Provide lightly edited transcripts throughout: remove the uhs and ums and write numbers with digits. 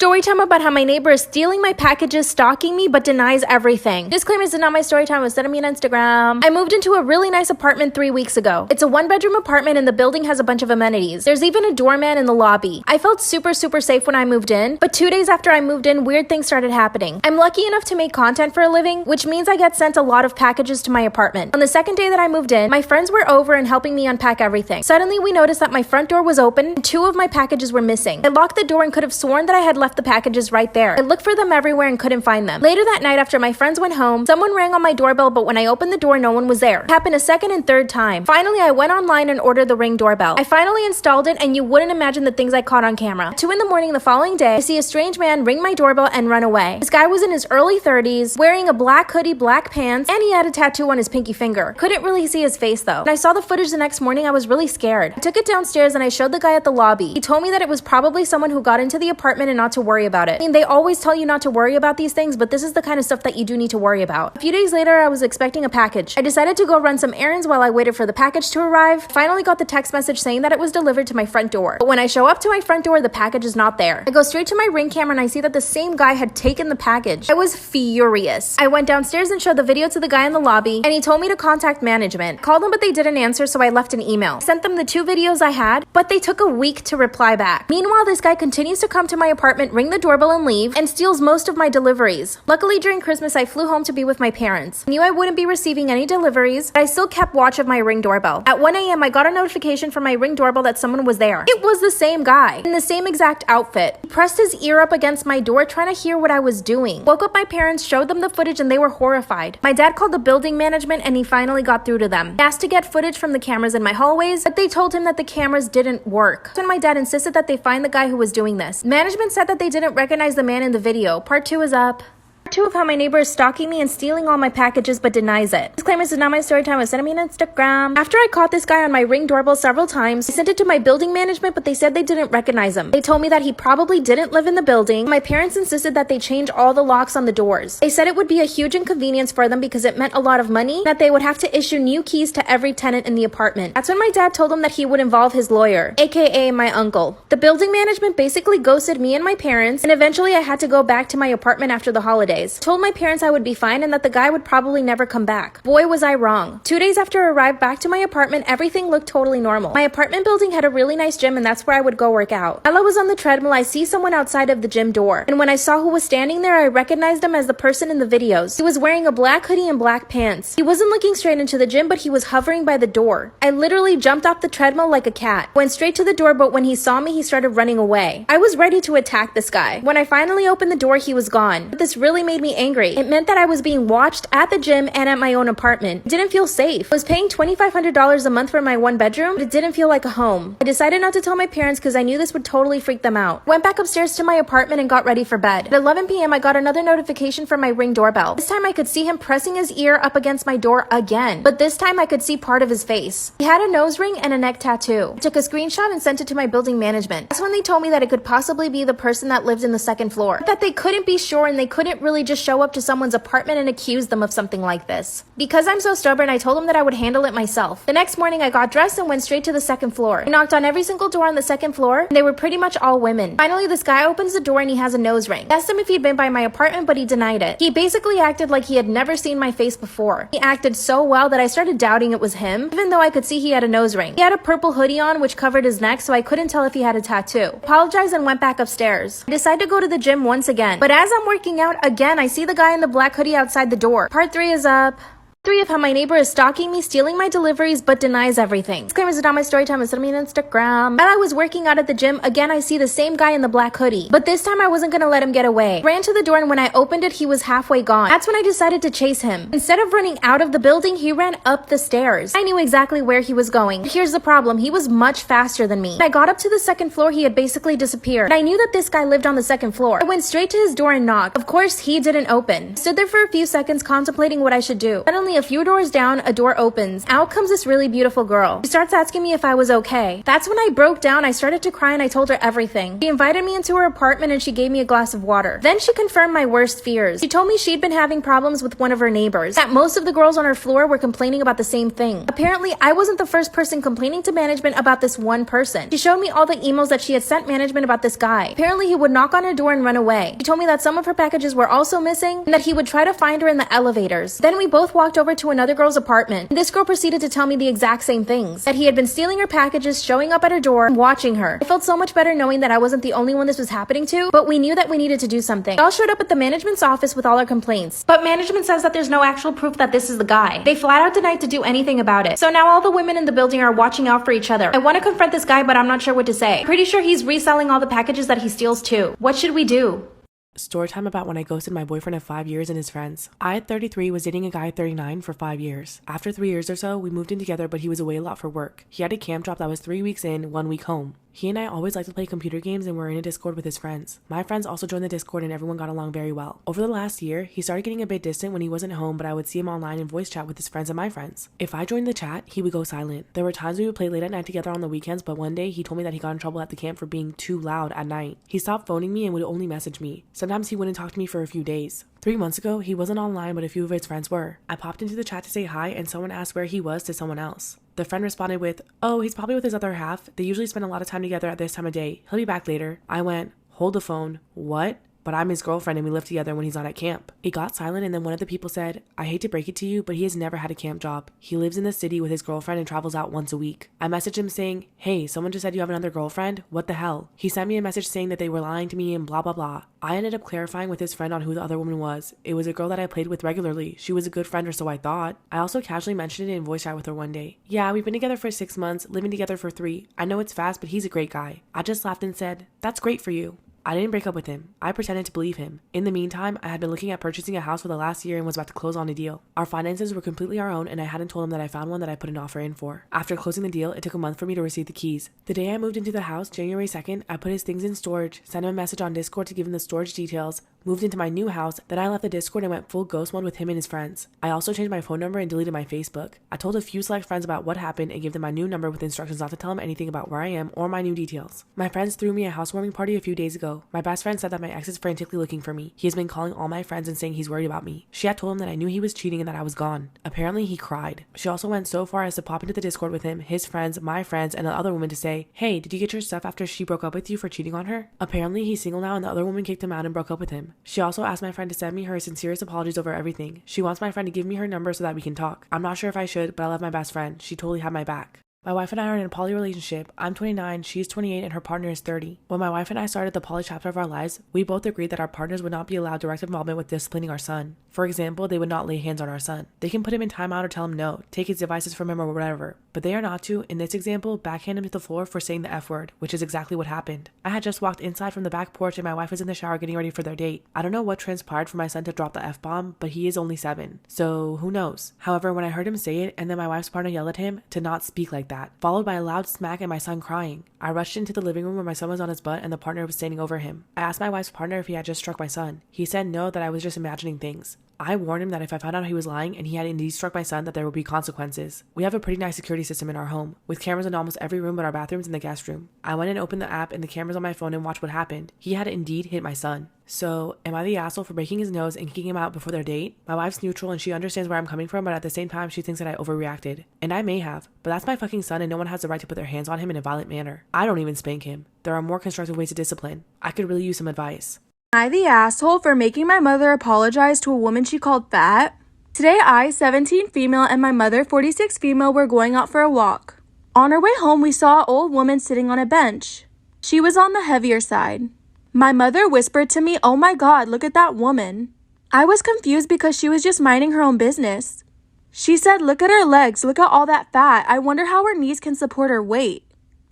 Story time about how my neighbor is stealing my packages, stalking me, but denies everything. Disclaimer, this is not my story time. It was sent to me on Instagram. I moved into a really nice apartment 3 weeks ago. It's a 1-bedroom apartment and the building has a bunch of amenities. There's even a doorman in the lobby. I felt super safe when I moved in, but 2 days after I moved in, weird things started happening. I'm lucky enough to make content for a living, which means I get sent a lot of packages to my apartment. On the second day that I moved in, my friends were over and helping me unpack everything. Suddenly, we noticed that my front door was open and 2 of my packages were missing. I locked the door and could have sworn that I had left the packages right there. I looked for them everywhere and couldn't find them. Later that night, after my friends went home, someone rang on my doorbell, but when I opened the door, no one was there. It happened a second and third time. Finally, I went online and ordered the Ring doorbell. I finally installed it, and you wouldn't imagine the things I caught on camera. At 2 in the morning the following day, I see a strange man ring my doorbell and run away. This guy was in his early 30s, wearing a black hoodie, black pants, and he had a tattoo on his pinky finger. Couldn't really see his face though. When I saw the footage the next morning, I was really scared. I took it downstairs and I showed the guy at the lobby. He told me that it was probably someone who got into the apartment and not to worry about it. I mean, they always tell you not to worry about these things, but this is the kind of stuff that you do need to worry about. A few days later, I was expecting a package. I decided to go run some errands while I waited for the package to arrive. Finally got the text message saying that it was delivered to my front door. But when I show up to my front door, the package is not there. I go straight to my Ring camera and I see that the same guy had taken the package. I was furious. I went downstairs and showed the video to the guy in the lobby, and he told me to contact management. Called them, but they didn't answer, so I left an email. Sent them the 2 videos I had, but they took a week to reply back. Meanwhile, this guy continues to come to my apartment, ring the doorbell and leave, and steals most of my deliveries. Luckily, during Christmas, I flew home to be with my parents. I knew I wouldn't be receiving any deliveries, but I still kept watch of my Ring doorbell. At 1 a.m., I got a notification from my Ring doorbell that someone was there. It was the same guy, in the same exact outfit. He pressed his ear up against my door, trying to hear what I was doing. Woke up my parents, showed them the footage, and they were horrified. My dad called the building management, and he finally got through to them. He asked to get footage from the cameras in my hallways, but they told him that the cameras didn't work. That's when my dad insisted that they find the guy who was doing this. Management said that they didn't recognize the man in the video. Part 2 is up. Part 2 of how my neighbor is stalking me and stealing all my packages but denies it. Disclaimer, this is not my story time. It was sent to me on Instagram. After I caught this guy on my Ring doorbell several times, I sent it to my building management, but they said they didn't recognize him. They told me that he probably didn't live in the building. My parents insisted that they change all the locks on the doors. They said it would be a huge inconvenience for them because it meant a lot of money, that they would have to issue new keys to every tenant in the apartment. That's when my dad told them that he would involve his lawyer, aka my uncle. The building management basically ghosted me and my parents, and eventually I had to go back to my apartment after the holidays. Told my parents I would be fine and that the guy would probably never come back. Boy, was I wrong. 2 days after I arrived back to my apartment, everything looked totally normal. My apartment building had a really nice gym, and that's where I would go work out. While I was on the treadmill, I see someone outside of the gym door, and when I saw who was standing there, I recognized him as the person in the videos. He was wearing a black hoodie and black pants. He wasn't looking straight into the gym, but he was hovering by the door. I literally jumped off the treadmill like a cat. Went straight to the door, but when he saw me, he started running away. I was ready to attack this guy. When I finally opened the door, he was gone. But this really made me angry. It meant that I was being watched at the gym and at my own apartment. It didn't feel safe. I was paying $2,500 a month for my 1 bedroom, but it didn't feel like a home. I decided not to tell my parents because I knew this would totally freak them out. Went back upstairs to my apartment and got ready for bed. At 11 p.m., I got another notification from my Ring doorbell. This time I could see him pressing his ear up against my door again, but this time I could see part of his face. He had a nose ring and a neck tattoo. I took a screenshot and sent it to my building management. That's when they told me that it could possibly be the person that lived in the 2nd floor. That they couldn't be sure and they couldn't really just show up to someone's apartment and accuse them of something like this. Because I'm so stubborn, I told them that I would handle it myself. The next morning, I got dressed and went straight to the 2nd floor. I knocked on every single door on the 2nd floor, and they were pretty much all women. Finally, this guy opens the door and he has a nose ring. I asked him if he'd been by my apartment, but he denied it. He basically acted like he had never seen my face before. He acted so well that I started doubting it was him, even though I could see he had a nose ring. He had a purple hoodie on, which covered his neck, so I couldn't tell if he had a tattoo. I apologized and went back upstairs. I decided to go to the gym once again, but as I'm working out again, I see the guy in the black hoodie outside the door. Part 3 is up. 3 of how my neighbor is stalking me, stealing my deliveries, but denies everything. Disclaimer, this is not my story time. It's sent to me on Instagram. While I was working out at the gym, again, I see the same guy in the black hoodie. But this time, I wasn't gonna let him get away. Ran to the door, and when I opened it, he was halfway gone. That's when I decided to chase him. Instead of running out of the building, he ran up the stairs. I knew exactly where he was going. But here's the problem. He was much faster than me. When I got up to the 2nd floor, he had basically disappeared. I knew that this guy lived on the 2nd floor. I went straight to his door and knocked. Of course, he didn't open. I stood there for a few seconds contemplating what I should do. Suddenly, Finally, a few doors down, a door opens. Out comes this really beautiful girl. She starts asking me if I was okay. That's when I broke down. I started to cry and I told her everything. She invited me into her apartment and she gave me a glass of water. Then she confirmed my worst fears. She told me she'd been having problems with one of her neighbors, that most of the girls on her floor were complaining about the same thing. Apparently, I wasn't the first person complaining to management about this one person. She showed me all the emails that she had sent management about this guy. Apparently, he would knock on her door and run away. She told me that some of her packages were also missing and that he would try to find her in the elevators. Then we both walked over to another girl's apartment, and this girl proceeded to tell me the exact same things, that he had been stealing her packages, showing up at her door, and watching her. I felt so much better knowing that I wasn't the only one this was happening to, but we knew that we needed to do something. We all showed up at the management's office with all our complaints, but management says that there's no actual proof that this is the guy. They flat out denied to do anything about it. So now all the women in the building are watching out for each other. I want to confront this guy, but I'm not sure what to say. Pretty sure he's reselling all the packages that he steals too. What should we do? Story time about when I ghosted my boyfriend of 5 years and his friends. I at 33 was dating a guy at 39 for 5 years. After 3 years or so, we moved in together, but he was away a lot for work. He had a camp job that was 3 weeks in, 1 week home. He and I always liked to play computer games and were in a Discord with his friends. My friends also joined the Discord and everyone got along very well. Over the last year, he started getting a bit distant when he wasn't home, but I would see him online and voice chat with his friends and my friends. If I joined the chat, he would go silent. There were times we would play late at night together on the weekends, but one day he told me that he got in trouble at the camp for being too loud at night. He stopped phoning me and would only message me. Sometimes he wouldn't talk to me for a few days. 3 months ago, he wasn't online, but a few of his friends were. I popped into the chat to say hi and someone asked where he was to someone else. The friend responded with, "Oh, he's probably with his other half. They usually spend a lot of time together at this time of day. He'll be back later." I went, "Hold the phone. What?" But I'm his girlfriend and we live together when he's not at camp. It got silent and then one of the people said, "I hate to break it to you, but he has never had a camp job. He lives in the city with his girlfriend and travels out once a week." I messaged him saying, "Hey, someone just said you have another girlfriend? What the hell?" He sent me a message saying that they were lying to me and blah blah blah. I ended up clarifying with his friend on who the other woman was. It was a girl that I played with regularly. She was a good friend or so I thought. I also casually mentioned it in voice chat with her one day. "Yeah, we've been together for 6 months, living together for 3. I know it's fast, but he's a great guy." I just laughed and said, "That's great for you." I didn't break up with him. I pretended to believe him. In the meantime, I had been looking at purchasing a house for the last year and was about to close on a deal. Our finances were completely our own and I hadn't told him that I found one that I put an offer in for. After closing the deal, it took a month for me to receive the keys. The day I moved into the house, January 2nd, I put his things in storage, sent him a message on Discord to give him the storage details, moved into my new house, then I left the Discord and went full ghost mode with him and his friends. I also changed my phone number and deleted my Facebook. I told a few select friends about what happened and gave them my new number with instructions not to tell them anything about where I am or my new details. My friends threw me a housewarming party a few days ago. My best friend said that my ex is frantically looking for me. He has been calling all my friends and saying he's worried about me. She had told him that I knew he was cheating and that I was gone. Apparently he cried. She also went so far as to pop into the Discord with him, his friends, my friends, and the other woman to say, "Hey, did you get your stuff after she broke up with you for cheating on her?" Apparently he's single now and the other woman kicked him out and broke up with him. She also asked my friend to send me her sincerest apologies over everything. She wants my friend to give me her number so that we can talk. I'm not sure if I should, but I love my best friend. She totally had my back. My wife and I are in a poly relationship. I'm 29, she's 28, and her partner is 30. When my wife and I started the poly chapter of our lives, we both agreed that our partners would not be allowed direct involvement with disciplining our son. For example, they would not lay hands on our son. They can put him in timeout or tell him no, take his devices from him or whatever. But they are not to, in this example, backhand him to the floor for saying the F word, which is exactly what happened. I had just walked inside from the back porch and my wife was in the shower getting ready for their date. I don't know what transpired for my son to drop the F-bomb, but he is only 7. So who knows? However, when I heard him say it and then my wife's partner yelled at him to not speak like that, followed by a loud smack and my son crying, I rushed into the living room where my son was on his butt and the partner was standing over him. I asked my wife's partner if he had just struck my son. He said no, that I was just imagining things. I warned him that if I found out he was lying and he had indeed struck my son, that there would be consequences. We have a pretty nice security system in our home, with cameras in almost every room but our bathrooms and the guest room. I went and opened the app and the cameras on my phone and watched what happened. He had indeed hit my son. So, am I the asshole for breaking his nose and kicking him out before their date? My wife's neutral and she understands where I'm coming from, but at the same time she thinks that I overreacted. And I may have, but that's my fucking son and no one has the right to put their hands on him in a violent manner. I don't even spank him. There are more constructive ways to discipline. I could really use some advice. Am I the asshole for making my mother apologize to a woman she called fat? Today I, 17 female, and my mother, 46 female, were going out for a walk. On our way home, we saw an old woman sitting on a bench. She was on the heavier side. My mother whispered to me, "Oh my God, look at that woman." I was confused because she was just minding her own business. She said, "Look at her legs, look at all that fat. I wonder how her knees can support her weight."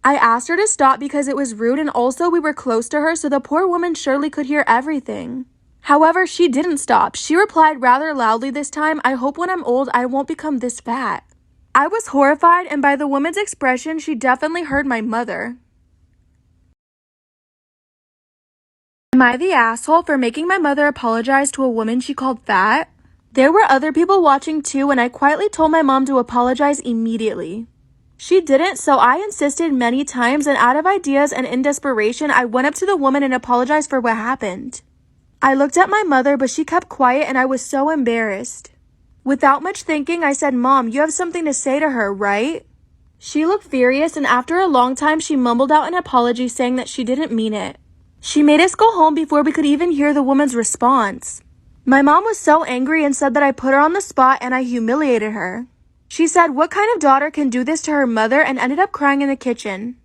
I asked her to stop because it was rude and also we were close to her, so the poor woman surely could hear everything. However, she didn't stop. She replied rather loudly this time, "I hope when I'm old I won't become this fat." I was horrified, and by the woman's expression, she definitely heard my mother. Am I the asshole for making my mother apologize to a woman she called fat? There were other people watching too, and I quietly told my mom to apologize immediately. She didn't, so I insisted many times, and out of ideas and in desperation, I went up to the woman and apologized for what happened. I looked at my mother, but she kept quiet and I was so embarrassed. Without much thinking, I said, "Mom, you have something to say to her, right?" She looked furious, and after a long time, she mumbled out an apology saying that she didn't mean it. She made us go home before we could even hear the woman's response. My mom was so angry and said that I put her on the spot and I humiliated her. She said, "What kind of daughter can do this to her mother?" and ended up crying in the kitchen.